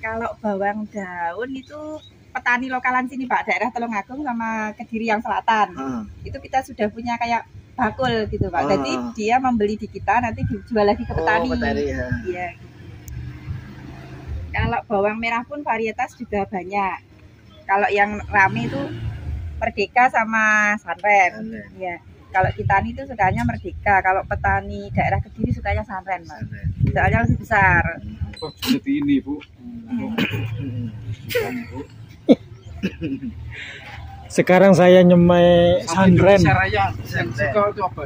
Kalau bawang daun itu petani lokalan sini Pak, daerah Tulungagung sama Kediri yang selatan. Itu kita sudah punya kayak bakul gitu Pak. Jadi dia membeli di kita, nanti dijual lagi ke petani. Iya, gitu. Kalau bawang merah pun varietas juga banyak. Kalau yang rame itu Merdeka sama Sanren. Ya. Kalau Kitani itu sukanya Merdeka. Kalau petani daerah Kediri sukanya Sanren, Pak. Soalnya lebih besar. Oh, seperti ini, Bu. Sekarang saya nyemai Sanren. Saya suka itu apa?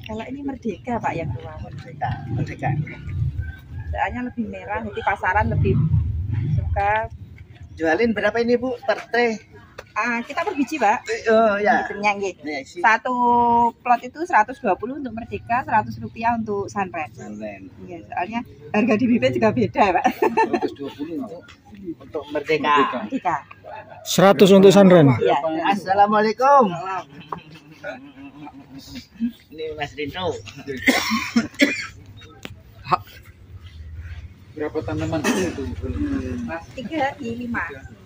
Kalau ini Merdeka Pak yang tua. Merdeka. Soalnya lebih merah, jadi pasaran lebih suka. Jualin berapa ini Bu per teh? Kita per biji Pak. Oh ya. Satu plot itu 120 untuk Merdeka, 100 rupiah untuk Sanren. Iya, soalnya harga di bibit juga beda Pak. 120 untuk Merdeka. 100 untuk Sanren. Ya. Assalamualaikum. Ini Mas Rinto. Berapa tanaman itu? 3 di 5.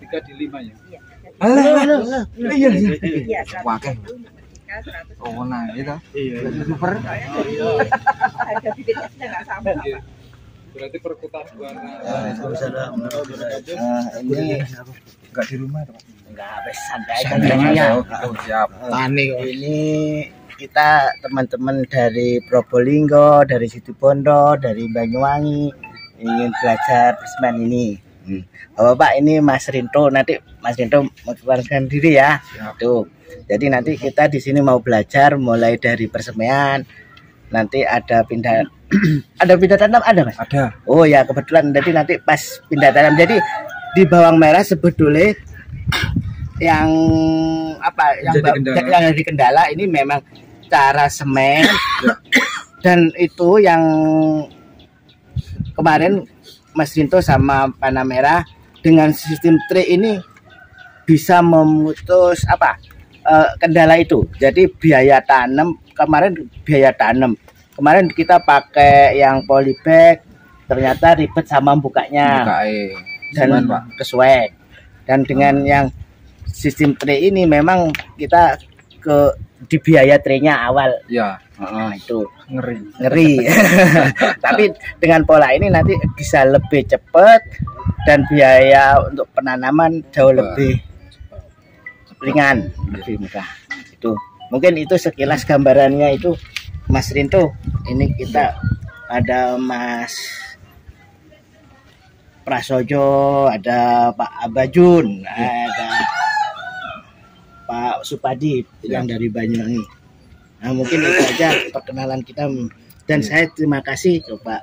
3 di 5 ya? Iya. Halo. Iya. Iya, 100 untuk Merdeka, 100. Oh, nah itu. Iya. Super. Soalnya dari harga bibitnya sudah nggak sama Pak. Berarti perputaran warna. Waalaikumsalam. Ini enggak di rumah Pak. Enggak, habis santai aja. Siap. Tani kok. Ini kita teman-teman dari Probolinggo, dari Situbondo, dari Banyuwangi ingin belajar persemen ini. Bapak ini Mas Rinto, nanti Mas Rinto mengenalkan diri ya. Tuh. Jadi nanti kita di sini mau belajar mulai dari persemaian. Nanti ada pindah ada pindah tanam ada Mas? Ada. Oh ya kebetulan jadi nanti pas pindah tanam. Jadi di bawang merah sebetulnya yang apa yang jadi kendala ini memang cara semen dan itu yang kemarin Mas Rinto sama Panah Merah dengan sistem tray ini bisa memutus apa kendala itu. Jadi biaya tanam kemarin kemarin kita pakai yang polybag ternyata ribet sama bukanya dan kesuai. Dan dengan yang sistem tray ini memang kita di biaya traynya awal ya itu ngeri tapi dengan pola ini nanti bisa lebih cepat dan biaya untuk penanaman jauh lebih ringan, lebih murah. Itu mungkin itu sekilas gambarannya itu Mas Rinto. Ini kita ada Mas Prasojo, ada Pak Abajun, ada Pak Supadi yang dari Banyuwangi. Nah mungkin itu aja perkenalan kita dan saya terima kasih ke Pak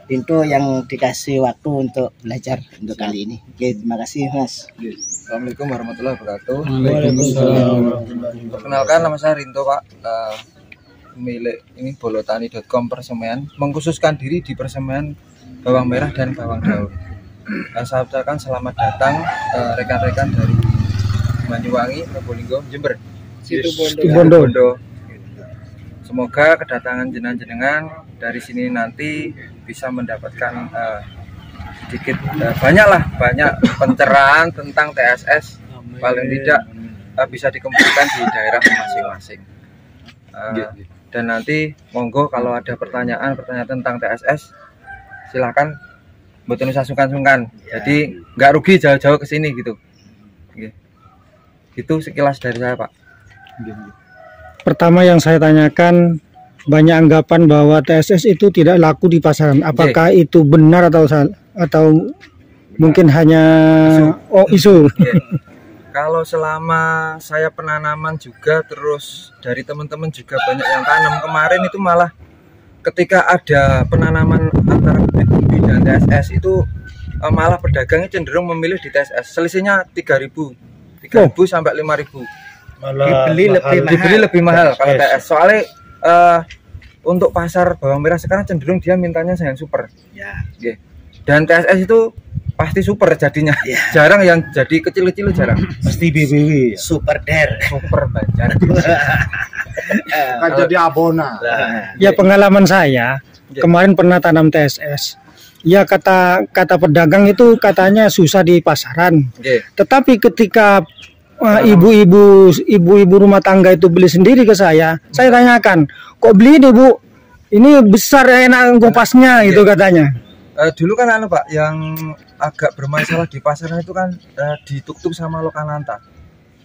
Rinto yang dikasih waktu untuk belajar untuk kali ini. Oke, terima kasih Mas. Assalamualaikum warahmatullahi wabarakatuh. Waalaikumsalam. Perkenalkan nama saya Rinto Pak, pemilik ini bolotani.com persemaian, mengkhususkan diri di persemaian bawang merah dan bawang daun. Saya ucapkan selamat datang rekan-rekan dari Banyuwangi, Probolinggo, Jember, Situbondo. Semoga kedatangan jenengan dari sini nanti bisa mendapatkan sedikit banyak pencerahan tentang TSS. Paling tidak bisa dikembangkan di daerah masing-masing. Dan nanti monggo kalau ada pertanyaan tentang TSS silahkan mboten usah sungkan-sungkan. Jadi nggak rugi jauh-jauh ke sini gitu. Itu sekilas dari saya Pak. Pertama yang saya tanyakan, banyak anggapan bahwa TSS itu tidak laku di pasaran. Apakah itu benar atau mungkin hanya isu? Kalau selama saya penanaman juga terus dari teman-teman juga banyak yang tanam. Kemarin itu malah ketika ada penanaman antara bibit dan TSS itu malah pedagangnya cenderung memilih di TSS. Selisihnya 3.000 sampai 5.000. Dibeli lebih mahal kalau TS. Soalnya untuk pasar bawang merah sekarang cenderung dia mintanya yang super. Dan TSS itu pasti super jadinya. Jarang yang jadi kecil-kecil, jarang. Pasti BBW. Super banjar. Kan jadi abona. Ya pengalaman saya kemarin pernah tanam TSS. Ya kata pedagang itu katanya susah di pasaran. Tetapi ketika ibu-ibu rumah tangga itu beli sendiri ke saya tanyakan, kok beli ini Bu? Ini besar enak ngopasnya itu katanya. Dulu kan Pak, yang agak bermasalah di pasaran itu kan dituk-tuk sama Lokananta.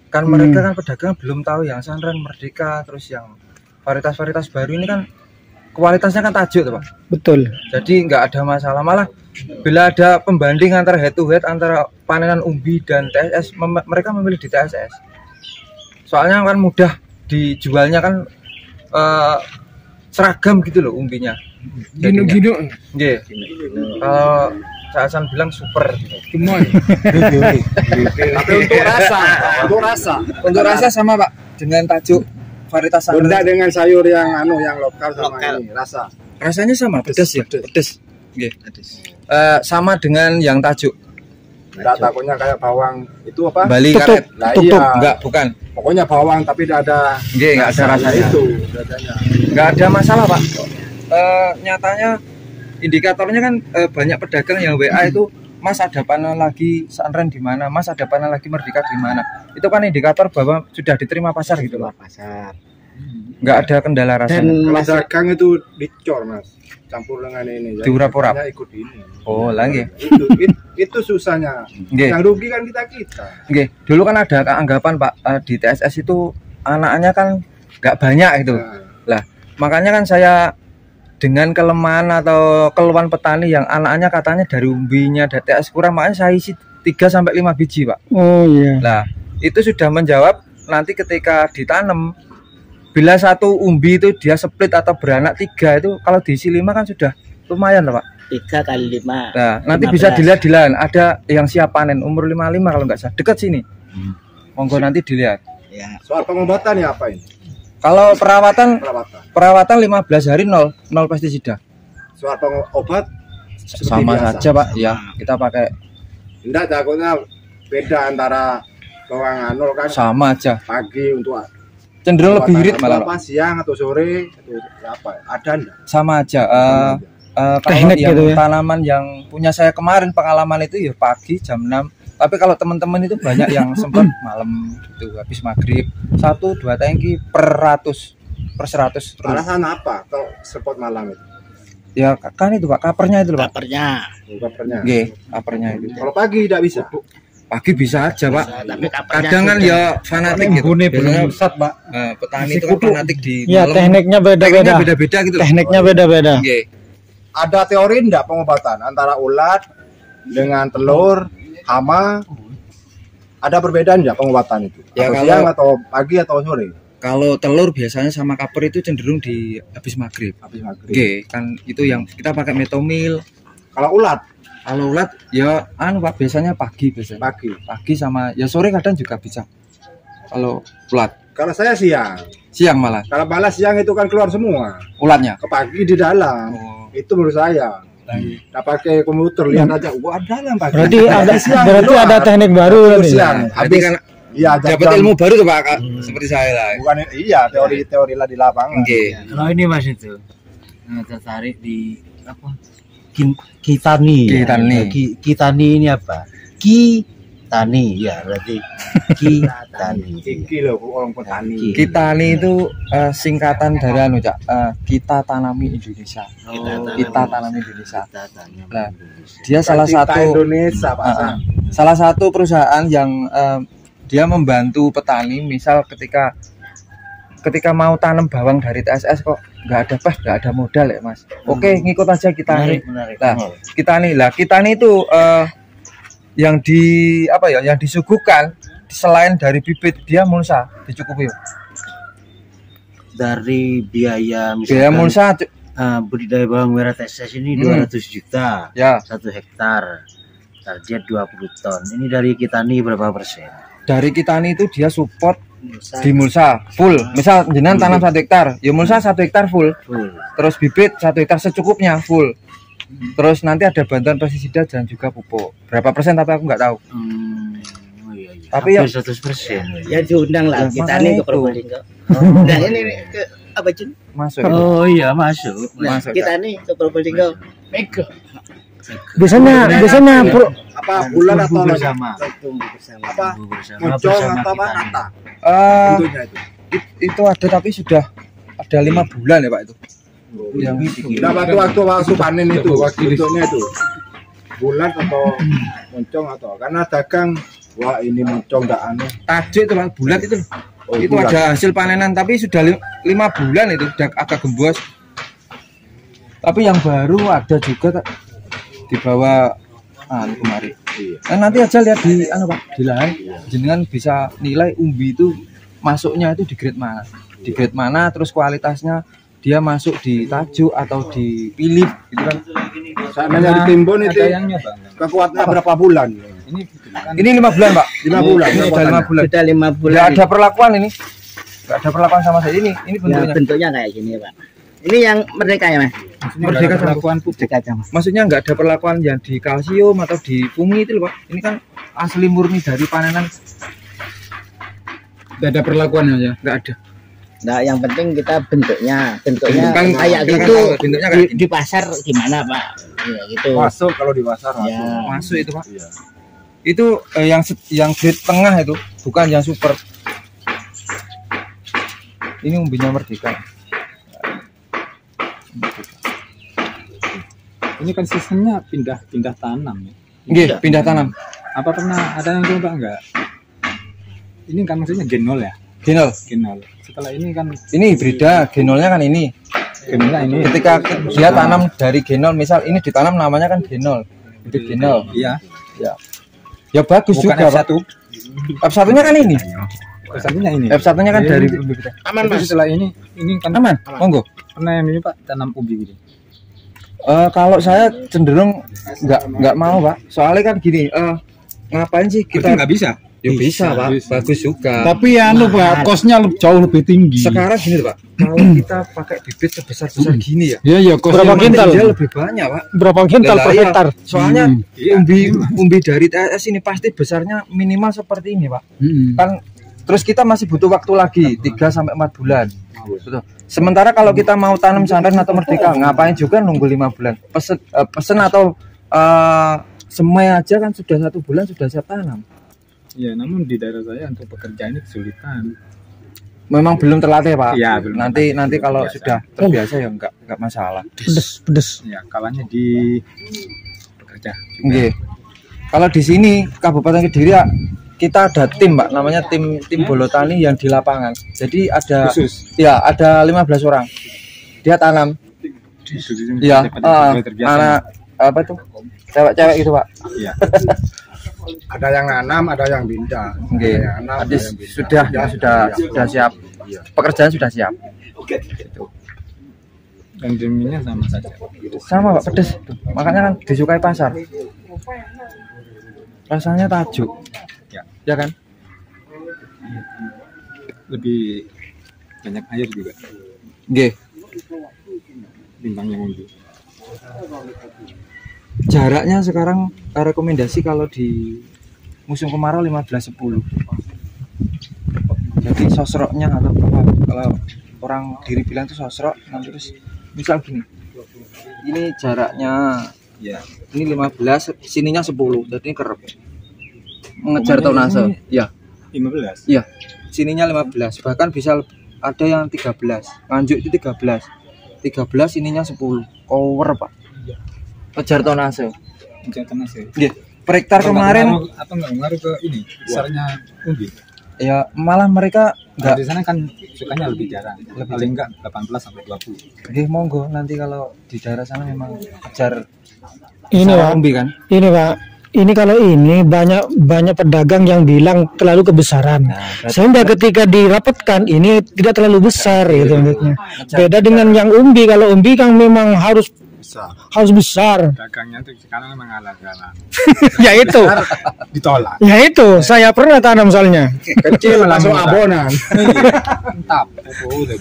Kan mereka kan pedagang belum tahu yang Sunren, Merdeka, terus yang varietas-varietas baru ini kan kualitasnya kan tajuk tuh Pak. Betul. Jadi nggak ada masalah, malah bila ada pembanding antara head to head antara panenan umbi dan TSS, mereka memilih di TSS. Soalnya kan mudah dijualnya kan seragam gitu loh umbinya. Gino-gino. Nggih. Kalau Hasan bilang super. Gemoy. Tapi untuk rasa sama Pak dengan tajuk varietas beda Sunren. dengan sayur yang yang lokal sama ini rasa. Rasanya sama, pedas ya, pedas. Nggih. Sama dengan yang tajuk Enggak takutnya kayak bawang itu apa? Bali Tutup. karet. Lah Tutup. iya. Enggak, bukan. Pokoknya bawang tapi tidak ada. Nggih, enggak ada rasanya. Itu rasanya. Nggak ada masalah Pak. Nyatanya indikatornya kan banyak pedagang yang WA itu, Mas ada panen lagi Sunren di mana, Mas ada panen lagi Merdeka di mana. Itu kan indikator bahwa sudah diterima pasar gitu loh. pasar. Nggak ada kendala rasanya. Kalau dagang itu dicor Mas, campur dengan ini. Diurap-urap. Saya ikut ini. Oh, lagi. Itu susahnya. Nggih. Yang rugi kan kita. Nggih. Dulu kan ada anggapan Pak, di TSS itu anaknya kan nggak banyak itu. Lah, makanya kan saya dengan kelemahan atau keluhan petani yang anaknya katanya dari umbinya dari TSS kurang, makanya saya isi 3-5 biji Pak. Oh iya. Nah, itu sudah menjawab nanti ketika ditanam, bila satu umbi itu dia split atau beranak 3 itu kalau diisi 5 kan sudah lumayan Pak. 3 kali 5. Nah, nanti 15. bisa dilihat di lahan ada yang siap panen umur 55 kalau nggak salah, dekat sini. Monggo nanti dilihat. Ya. Soal pengobatan ya apa ini? Kalau perawatan Perawatan. 15 hari 0 pestisida. Soal obat Sama biasa. saja Pak. Ya, kita pakai enggak takutnya beda antara bawang anul kan sama aja. pagi untuk Cenderung lebih irit malah apa Pak. siang atau sore atau apa ada enggak? Sama aja. Kalau Teknik yang gitu ya. tanaman yang punya saya kemarin pengalaman itu ya pagi jam 6. Tapi kalau teman-teman itu banyak yang sempat malam gitu habis maghrib 1-2 tangki per 100 Alasan apa kalau spot malam itu? ya kan itu Pak, kapernya itu loh Pak. Kapernya. Nggih, kapernya itu. Kalau pagi tidak bisa. Pagi bisa aja Pak. Tapi kapernya Kadang kan ya fanatik gitu. Biasanya Pak. petani itu kan fanatik di Ya malam. tekniknya Tekniknya beda-beda. beda-beda gitu loh. Tekniknya beda-beda. Nggih. Ada teori enggak pengobatan antara ulat dengan telur, hama? Ada perbedaan enggak pengobatan itu? Ya, Atau kalau- siang atau pagi atau sore? Kalau telur biasanya sama kaper itu cenderung di habis maghrib. Habis maghrib. Oke, kan itu yang kita pakai metomil. Kalau ulat Kalau ulat ya Pak biasanya pagi biasanya. pagi. Pagi sama ya sore kadang juga bisa. Kalau ulat Kalau saya siang. siang malah Kalau balas siang itu kan keluar semua. ulatnya. Ke pagi di dalam. Oh. Itu menurut saya. Nggak pakai komputer lihat aja. Wah dalam pagi. Berarti ada siang, berarti keluar. ada teknik baru Terus tadi. siang. Berarti Habis kan iya dapat ilmu baru tuh Pak, seperti saya lah. Bukan iya teori lah di lapangan. Oke. Kalau ini Mas itu tertarik di apa? Kitani. Kitani. Kitani ini apa? Kitani ya berarti Kitani. Iki loh orang petani. Kita ini itu singkatan dari anu Cak, kita tanami Indonesia. Kita tanami Indonesia. Nah, dia salah Cinta satu Indonesia Pak. salah satu perusahaan yang dia membantu petani, misal ketika mau tanam bawang dari TSS kok nggak ada modal ya Mas. Oke, ngikut aja kita nih. Menarik. Nah, kita nih itu yang disuguhkan selain dari bibit dia mulsa dicukupi. Dari biaya Biaya misalkan mulsa budidaya bawang merah TSS ini 200 juta ya 1 hektar, target 20 ton. Ini dari Kitani berapa persen? dari kita nih itu dia support di mulsa full. Misal jenengan tanam 1 hektar, ya mulsa 1 hektar full. Terus bibit 1 hektar secukupnya full. Terus nanti ada bantuan pestisida dan juga pupuk. Berapa persen tapi aku nggak tahu. Oh iya. Tapi ya- Hampir 100%. Ya diundang lah Ya, kita makanya nih ke itu. Probolinggo. Nah ini ke apa Jun? Masuk. Oh iya masuk. Nah, Masuk, kita nih ke Probolinggo Mega Biasanya Apa bulan atau bersama. apa Bersama mocong atau apa kita. nata Eh, bentuknya itu? itu ada tapi sudah ada 5 bulan ya Pak itu. Yang Nah, waktu panen itu, waktu bentuknya itu bulan atau moncong atau karena dagang wah ini moncong nggak aneh. tajuk itu Pak, bulat itu. Oh, Itu bulat. ada hasil panenan tapi sudah 5 bulan itu udah agak gembos. Tapi yang baru ada juga di bawah kemarin. Nanti aja lihat di Pak, di lahan jenengan bisa nilai umbi itu masuknya itu di grade mana. Di grade mana terus kualitasnya dia masuk di tajuk atau di pilih gitu kan. Seandainya ditimbun itu kekuatannya berapa bulan? Ini 5 bulan Pak. 5 bulan. Ini sudah 5 bulan. sudah 5 Tidak bulan. ada perlakuan ini. Tidak ada perlakuan sama saya ini. Ini Ya, bentuknya. bentuknya kayak gini Pak. Ini yang merdeka ya Mas? Merdeka perlakuan Merdeka aja Mas. Maksudnya nggak ada perlakuan yang di kalsium atau di fungi itu loh Pak. Ini kan asli murni dari panenan. Tidak ada perlakuannya ya. Nggak ada. Nah, yang penting kita bentuknya Kan- kayak kan gitu. tahu bentuknya kayak Di pasar gimana Pak? Ya gitu. Masuk kalau di pasar masuk. Ya. Masuk itu Pak. Iya. Itu yang grade tengah itu, bukan yang super. Ini umbinya merdeka. Ini kan sistemnya pindah tanam ya. Nggih, pindah tanam. Apa pernah ada yang coba enggak? Ini kan maksudnya genol ya, Genol. genol. Setelah ini kan Ini hibrida, genolnya kan ini. genolnya ini. Ketika dia tanam dari genol, misal ini ditanam namanya kan genol. Itu genol. Iya. Ya bagus Bukan juga, Pak. F1. F1-nya kan ini. Satunya ini. F1-nya kan Ini- dari Aman Tapi Mas. setelah ini kan aman. Monggo. pernah yang ini Pak tanam ubi gitu. Kalau saya cenderung nggak mau Pak. Soalnya kan gini, ngapain sih Kita kita? nggak bisa. Ya bisa Pak, bisa. bagus juga. Tapi ya Pak, kosnya jauh lebih tinggi. Sekarang gini Pak, kalau kita pakai bibit sebesar-besar gini ya, Iya iya, kosnya Berapa kintal? dia lebih banyak Pak. berapa kintal Lah, per iya. hektar? Soalnya Iya. umbi dari TSS ini pasti besarnya minimal seperti ini Pak. Hmm. Kan terus kita masih butuh waktu lagi 3 sampai 4 bulan. Betul. Sementara kalau kita mau tanam santan atau merdeka, ngapain juga nunggu 5 bulan? Pesen atau semai aja kan sudah 1 bulan sudah siap tanam. Iya, namun di daerah saya untuk pekerjaan ini kesulitan. Memang belum terlatih Pak. Iya, belum Nanti kalau Terbiasa. sudah terbiasa ya enggak masalah. Pedes. Ya, kalanya di pekerja. Nggih. Kalau di sini Kabupaten Kediri ya, kita ada tim Pak, namanya tim Bolotani yang di lapangan. Jadi ada Khusus. ya ada 15 orang. Dia tanam. Iya, anak apa tuh? Cewek-cewek gitu Pak. Iya. Ada yang nanam, ada yang pindah. Nggih. Ada yang nanam, ada Jadi yang pindah. sudah siap. Pekerjaan sudah siap. Dan deminya sama saja. Sama Pak, pedes. Makanya kan disukai pasar. Rasanya tajuk. Ya. Ya kan? Lebih banyak air juga Nggih. timbang yang ubi. Jaraknya sekarang rekomendasi kalau di musim kemarau 15-10. Jadi sosroknya atau apa, kalau orang diri bilang itu sosrok, nanti terus misal gini. Ini jaraknya Ya. ini 15, sininya 10, jadi ini kerep. Mengejar tonase. Ya, 15. iya. Sininya 15, bahkan bisa ada yang 13. Nganjuk itu 13. 13 ininya 10. Cover, Pak. Kejar tonase. Jatuh nasi. Iya. Per hektar kemarin Apa nggak ngaruh ke ini besarnya ubi? ya malah mereka Nah, enggak. di sana kan sukanya lebih jarang. Paling enggak 18 sampai 20. Nggih, monggo nanti kalau di daerah sana memang kejar Ini sarang Pak, umbi kan. ini Pak. Ini kalau ini banyak pedagang yang bilang terlalu kebesaran. berarti- Sehingga ketika dirapatkan ini tidak terlalu besar gitu maksudnya. Beda dengan yang umbi. Kalau umbi kan memang harus besar. Dagangnya tuh sekarang memang ala-ala. Ya itu. Ditolak. Ya itu. Saya pernah tanam soalnya. Kecil langsung abonan. Entap. Oh, udah.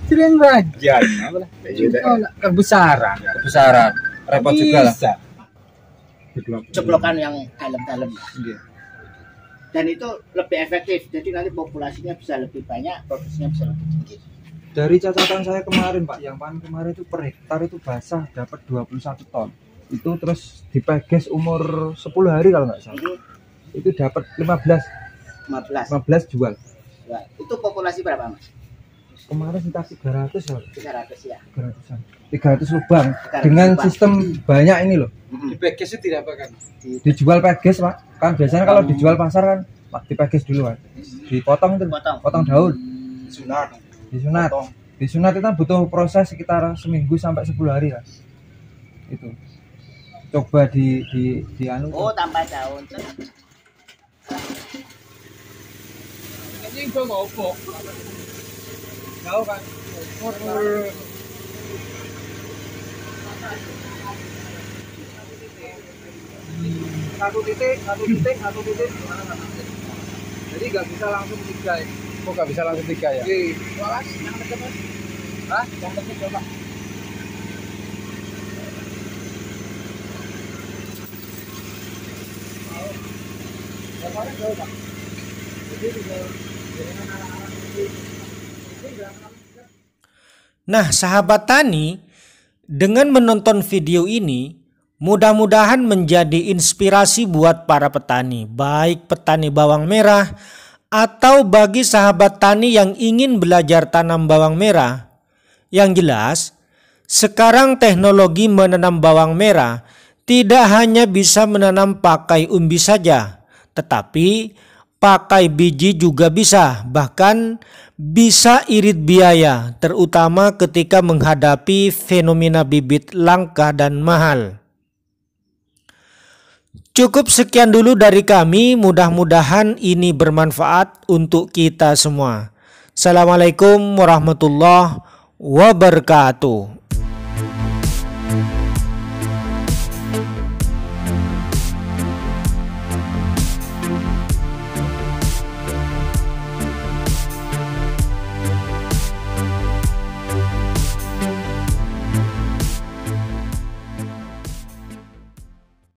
Jadi yang rajin, apa lah? Ditolak kebesaran. Besaran. Repot juga lah. Bisa. Ceplokan yang dalam-dalam. dan itu lebih efektif. Jadi nanti populasinya bisa lebih banyak, produksinya bisa lebih tinggi. Dari catatan saya kemarin Pak, yang panen kemarin itu per hektar itu basah dapat 21 ton. Itu terus dipeges umur 10 hari kalau nggak salah. Itu dapat 15 jual. Nah, itu populasi berapa Mas? Kemarin sekitar 300 ya. 300 ya. 300 lubang 300 dengan lubang. sistem banyak ini loh. Di package itu tidak apa kan? Dijual package Pak. Kan biasanya kalau dijual pasar kan Pak dipackage dulu Pak. Dipotong itu, potong daun. Disunat. Disunat itu kan butuh proses sekitar seminggu sampai 10 hari lah. Itu. Coba di anu. Oh, tanpa daun. Ini gua mau opo. Tahu kan? Satu titik. Jadi nggak bisa langsung 3 ya. Kok nggak bisa langsung 3 ya? Walas, yang dekat Mas. Hah? Yang dekat coba. Nah, sahabat tani, dengan menonton video ini, mudah-mudahan menjadi inspirasi buat para petani, baik petani bawang merah atau bagi sahabat tani yang ingin belajar tanam bawang merah. Yang jelas, sekarang teknologi menanam bawang merah tidak hanya bisa menanam pakai umbi saja, tetapi pakai biji juga bisa, bahkan bisa irit biaya, terutama ketika menghadapi fenomena bibit langka dan mahal. Cukup sekian dulu dari kami, mudah-mudahan ini bermanfaat untuk kita semua. Assalamualaikum warahmatullahi wabarakatuh.